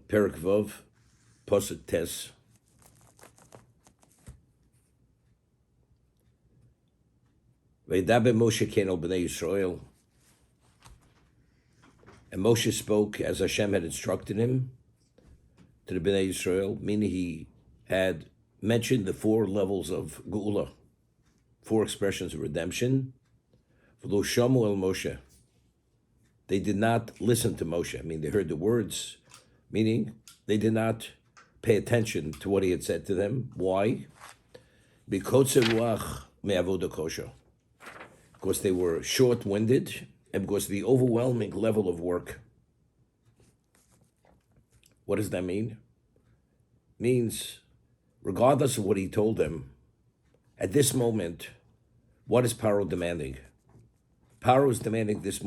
Perek Vov, Posuk Tes. Veidabe Moshe Ken al Bnei Yisrael. And Moshe spoke as Hashem had instructed him to the Bnei Yisrael, meaning he had mentioned the 4 levels of Geula, 4 expressions of redemption. V'lo shamu el Moshe. They did not listen to Moshe. I mean, they heard the words, meaning they did not pay attention to what he had said to them. Why? Because they were short-winded and because of the overwhelming level of work. What does that mean? It means, regardless of what he told them, at this moment, what is Paro demanding? Paro is demanding at this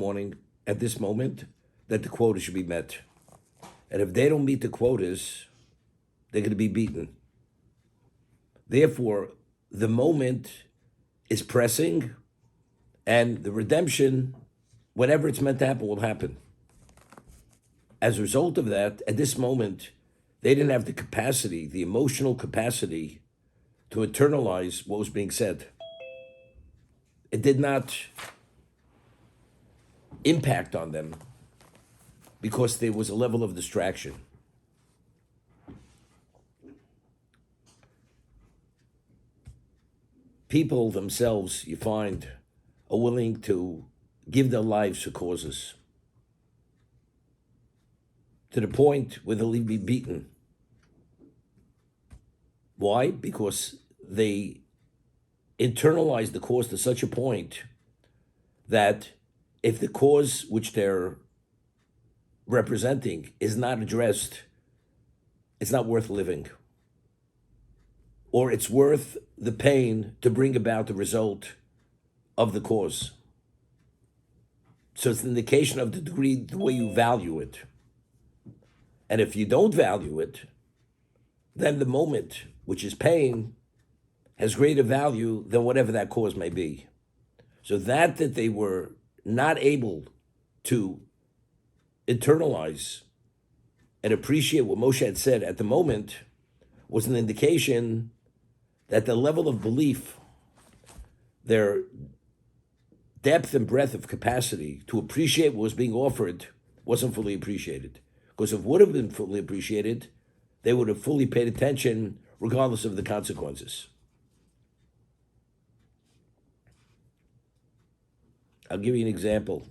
moment, that the quota should be met. And if they don't meet the quotas, they're going to be beaten. Therefore, the moment is pressing, and the redemption, whatever it's meant to happen, will happen. As a result of that, at this moment, they didn't have the capacity, the emotional capacity, to internalize what was being said. It did not impact on them because there was a level of distraction. People themselves, you find, are willing to give their lives for causes to the point where they'll be beaten. Why? Because they internalize the cause to such a point that if the cause which they're representing is not addressed, it's not worth living. Or it's worth the pain to bring about the result of the cause. So it's an indication of the degree, the way you value it. And if you don't value it, then the moment, which is pain, has greater value than whatever that cause may be. So that they were not able to internalize and appreciate what Moshe had said at the moment was an indication that the level of belief, their depth and breadth of capacity to appreciate what was being offered wasn't fully appreciated. Because if it would have been fully appreciated, they would have fully paid attention regardless of the consequences. I'll give you an example.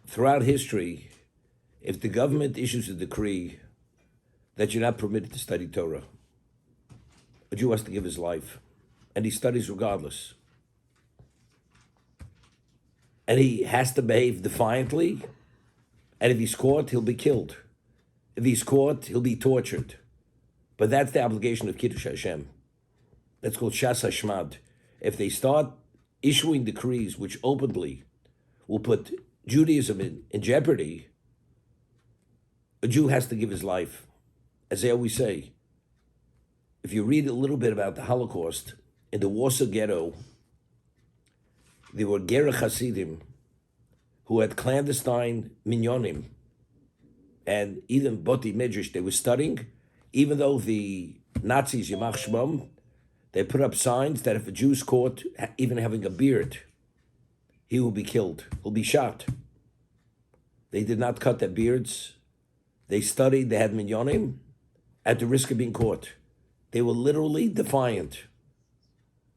Throughout history, if the government issues a decree that you're not permitted to study Torah, a Jew has to give his life, and he studies regardless. And he has to behave defiantly, and if he's caught, he'll be killed. If he's caught, he'll be tortured. But that's the obligation of Kiddush Hashem. That's called Shas Hashmad. If they start issuing decrees which openly will put Judaism in jeopardy, a Jew has to give his life. As they always say, if you read a little bit about the Holocaust, in the Warsaw Ghetto, there were Ger Hasidim who had clandestine minyanim, and even Boti Midrash, they were studying, even though the Nazis, Yamach Shmom, they put up signs that if a Jew's caught even having a beard, he will be killed, he'll be shot. They did not cut their beards. They studied, they had minyanim, at the risk of being caught. They were literally defiant.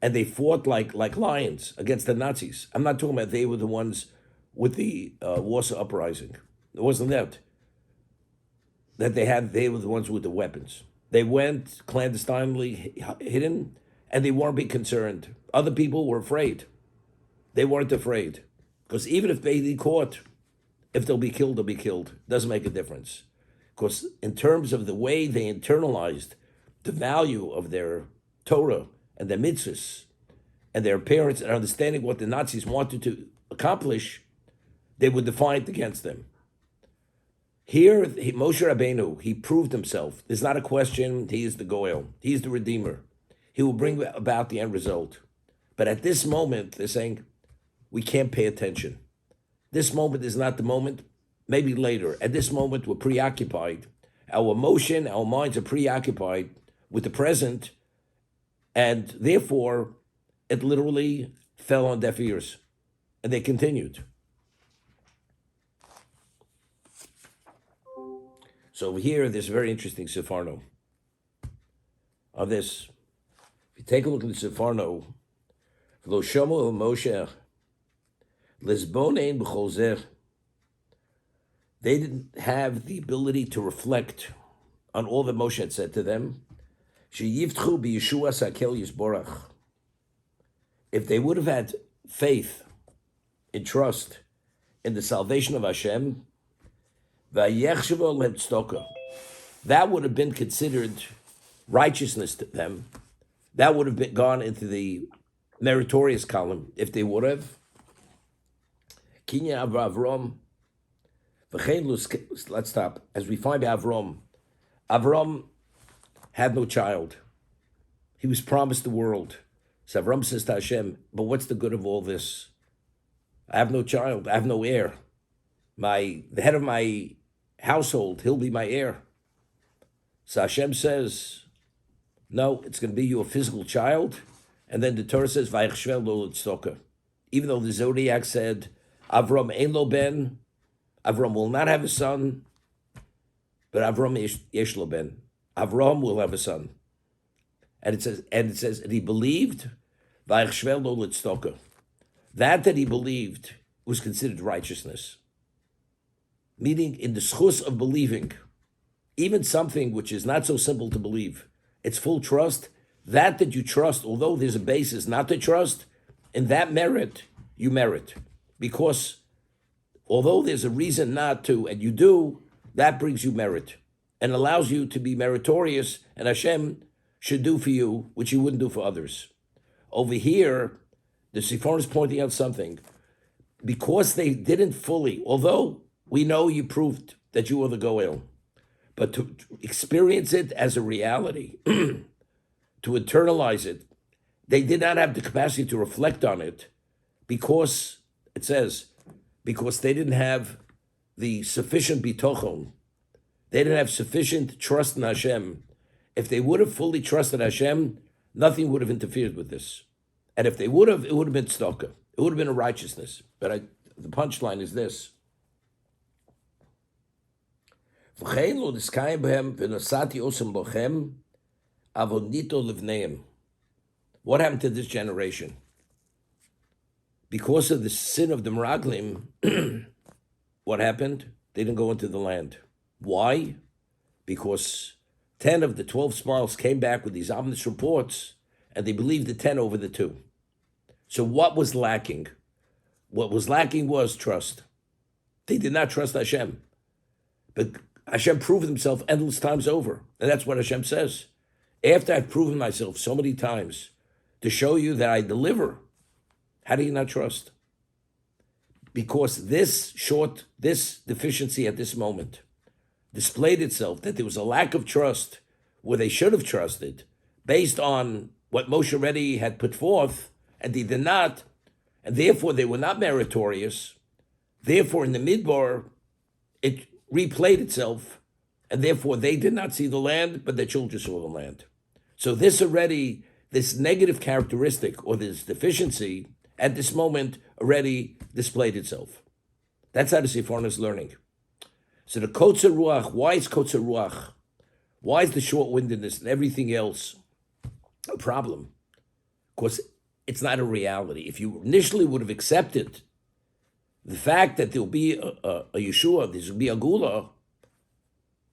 And they fought like lions against the Nazis. I'm not talking about they were the ones with the Warsaw Uprising. It wasn't that. They were the ones with the weapons. They went clandestinely hidden, and they weren't being concerned. Other people were afraid. They weren't afraid. Because even if they be caught, if they'll be killed, they'll be killed. Doesn't make a difference. Because in terms of the way they internalized the value of their Torah and their mitzvahs and their parents and understanding what the Nazis wanted to accomplish, they were defiant against them. Here, Moshe Rabbeinu, he proved himself. There's not a question, he is the Goel. He is the Redeemer. He will bring about the end result. But at this moment, they're saying, we can't pay attention. This moment is not the moment maybe later. At this moment, we're preoccupied. Our emotion, our minds are preoccupied with the present, and therefore, it literally fell on deaf ears. And they continued. So over here, there's a very interesting Zifano of this. If you take a look at the Zifano, Lo shomo el Moshe Lisbon ein b'chol zeh. They didn't have the ability to reflect on all that Moshe had said to them. Sheyivtchu b'Yeshua sakel yisborach. If they would have had faith and trust in the salvation of Hashem, vayechshevo lehem tzedakah, that would have been considered righteousness to them. That would have been gone into the meritorious column if they would have. Kinya Avram. Let's stop. As we find Avram had no child. He was promised the world. So Avram says to Hashem, but what's the good of all this? I have no child. I have no heir. The head of my household, he'll be my heir. So Hashem says, no, it's going to be you a physical child. And then the Torah says, Vayechshvel lo tzedakah. Even though the Zodiac said, Avram ein lo ben, Avram will not have a son, but Avram yesh lo ben. Avram will have a son. And it says, and he believed, Vayechshvel lo tzedakah. That he believed was considered righteousness. Meaning in the schus of believing, even something which is not so simple to believe, it's full trust. That you trust, although there's a basis not to trust, in that merit, you merit. Because although there's a reason not to, and you do, that brings you merit and allows you to be meritorious, and Hashem should do for you, which he wouldn't do for others. Over here, the Zifano is pointing out something. Because they didn't fully, although we know you proved that you were the Goel, but to experience it as a reality, to internalize it, they did not have the capacity to reflect on it because, it says, because they didn't have the sufficient bitochon. They didn't have sufficient trust in Hashem. If they would have fully trusted Hashem, nothing would have interfered with this. And if they would have, it would have been tzedakah. It would have been a righteousness. But the punchline is this. What happened to this generation? Because of the sin of the Meraglim, what happened? They didn't go into the land. Why? Because 10 of the 12 spies came back with these ominous reports, and they believed the 10 over the 2. So what was lacking? What was lacking was trust. They did not trust Hashem. But Hashem proved himself endless times over. And that's what Hashem says. After I've proven myself so many times to show you that I deliver, how do you not trust? Because this deficiency at this moment displayed itself, that there was a lack of trust where they should have trusted based on what Moshe already had put forth, and they did not, and therefore they were not meritorious. Therefore in the Midbar, it replayed itself, and therefore they did not see the land, but their children saw the land. So this negative characteristic, or this deficiency, at this moment already displayed itself. That's how the Zifano is learning. So the Kotzer Ruach, why is Kotzer Ruach? Why is the short-windedness and everything else a problem? Because it's not a reality. If you initially would have accepted the fact that there'll be a Yeshua, there'll be a Gula,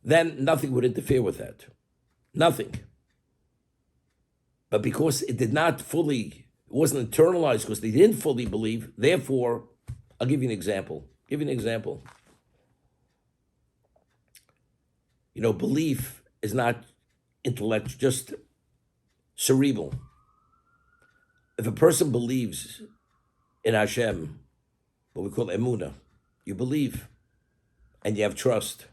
then nothing would interfere with that. Nothing. But because it did not fully, it wasn't internalized because they didn't fully believe, therefore, I'll give you an example. Belief is not intellect, just cerebral. If a person believes in Hashem, what we call emunah, you believe and you have trust.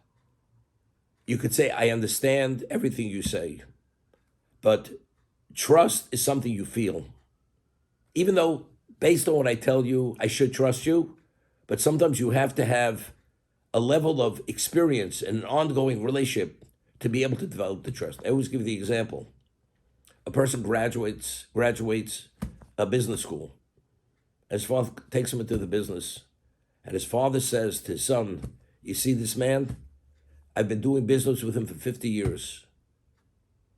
You could say, I understand everything you say, but trust is something you feel. Even though, based on what I tell you, I should trust you, but sometimes you have to have a level of experience and an ongoing relationship to be able to develop the trust. I always give the example. A person graduates a business school. His father takes him into the business, and his father says to his son, you see this man? I've been doing business with him for 50 years.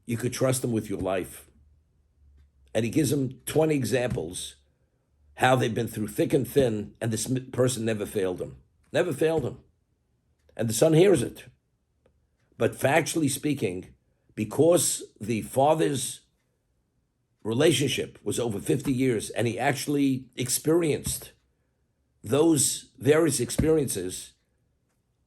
You could trust him with your life. And he gives him 20 examples how they've been through thick and thin, and this person never failed him. Never failed him. And the son hears it. But factually speaking, because the father's relationship was over 50 years and he actually experienced those various experiences,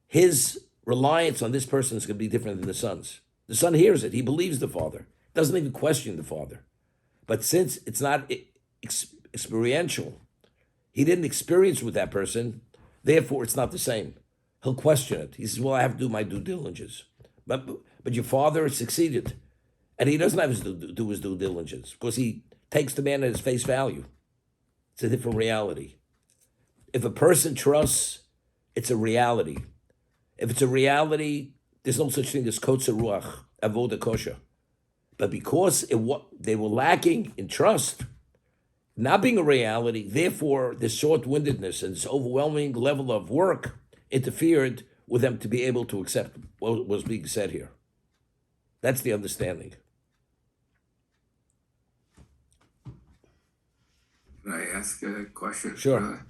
his reliance on this person is going to be different than the son's. The son hears it. He believes the father. Doesn't even question the father. But since it's not experiential, he didn't experience with that person, therefore it's not the same. He'll question it. He says, well, I have to do my due diligence. But your father succeeded. And he doesn't have to do his due diligence because he takes the man at his face value. It's a different reality. If a person trusts, it's a reality. If it's a reality, there's no such thing as kotzer ruach, avoda kosher. But because they were lacking in trust, not being a reality, therefore this short-windedness and this overwhelming level of work interfered with them to be able to accept what was being said here. That's the understanding. Can I ask a question? Sure.